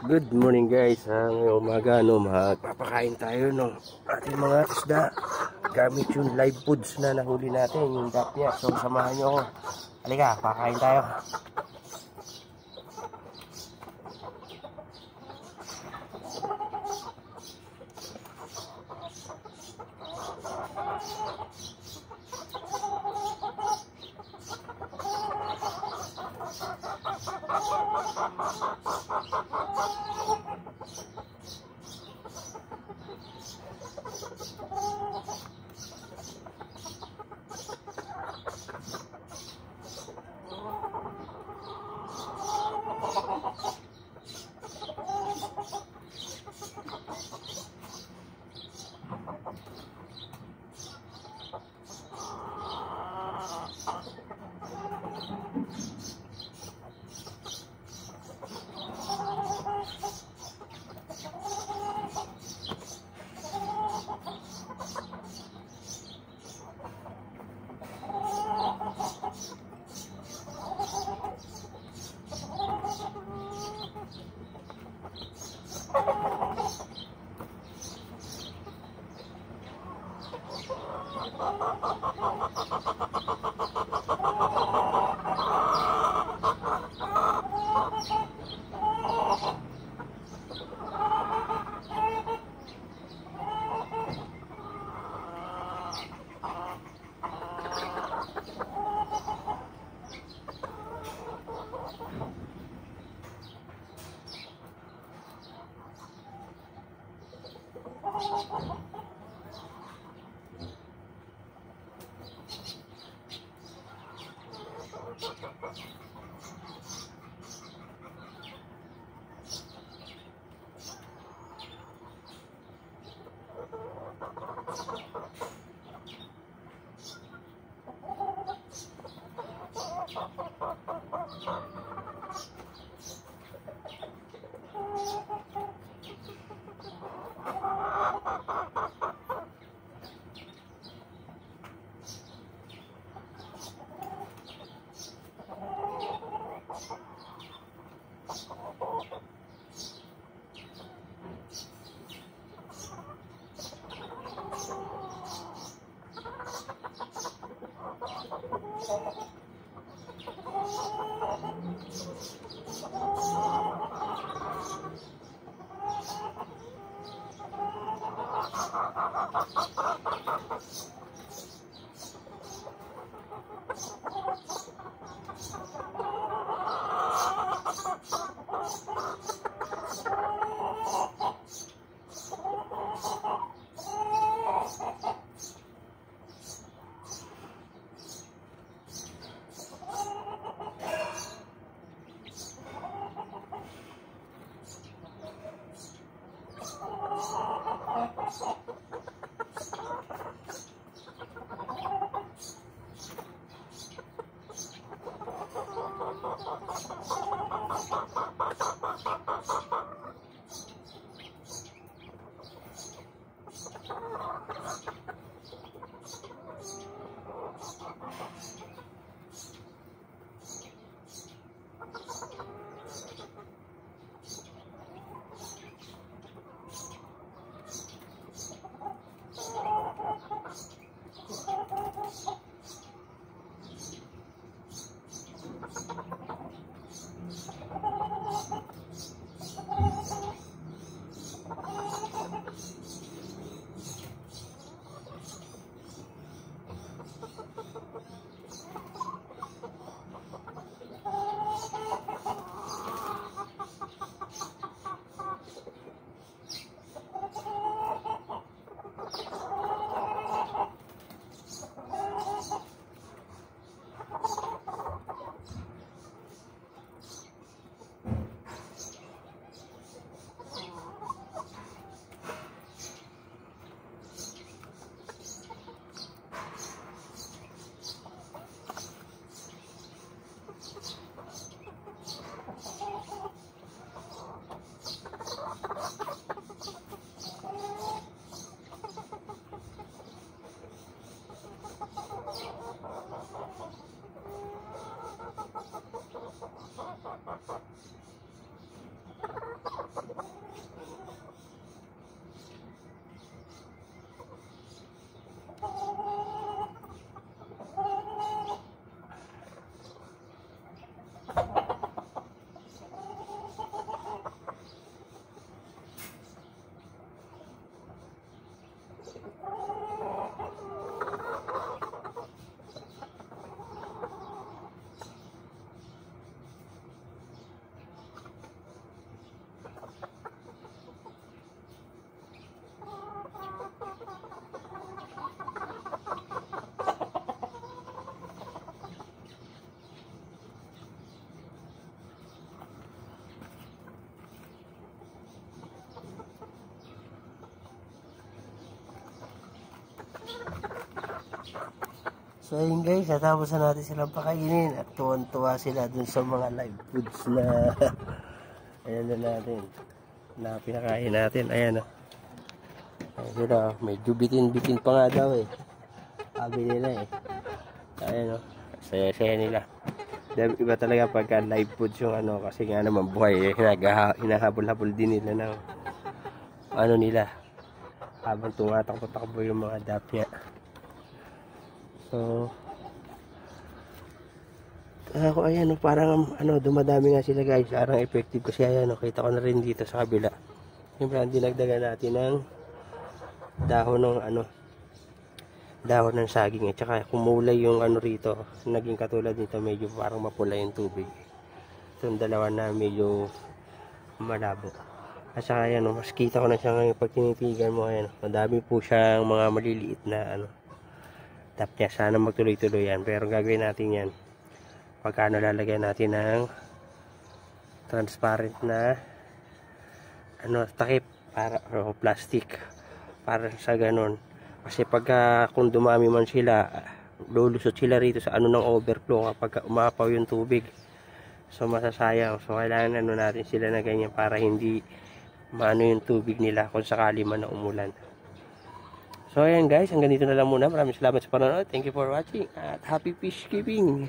Good morning guys. Ngayong umaga magpapakain tayo ng ating mga isda gamit yung live foods na nahuli natin, yung dapya. So samahan nyo ako. Halika, pakain tayo. So ayun guys, natapos na natin silang pakainin at tuwan-tuwa sila dun sa mga live foods na ayan na natin na pinakain natin. Ayan o. Ayan sila, medyo bitin-bitin pa nga daw eh. Sabi nila eh. Ayan o, saya-saya nila. Iba talaga pagka live foods yung ano, kasi nga naman buhay eh. Hinahabol-habol din nila ng ano nila habang tumatakbo-takbo yung mga dapya. So ako ayan parang ano dumadami nga sila guys, parang effective kasi ayan kita ko na rin dito sa kabila. Siyempre dinagdagan natin ng dahon ng dahon ng saging at saka kumulay yung ano rito, naging katulad nito, medyo parang mapula yung tubig. Itong dalawa na medyo malabo. At saka ayan mas kita ko na siya ngayon pag tinitigan mo, ayan madami po siyang mga maliliit na tapya. Sana magtuloy-tuloy yan, pero gagawin natin yan pagkano lalagyan natin ng transparent na takip para plastic para sa ganun. Kasi pagka kung dumami man sila, lulusot sila rito sa ng overflow kapag umapaw yung tubig. So masasayang. So kailangan natin sila na ganyan para hindi maano yung tubig nila kung sakali man na umulan. So ayan guys, hanggang dito na lang muna. Maraming salamat sa panonood. Thank you for watching at happy fish keeping.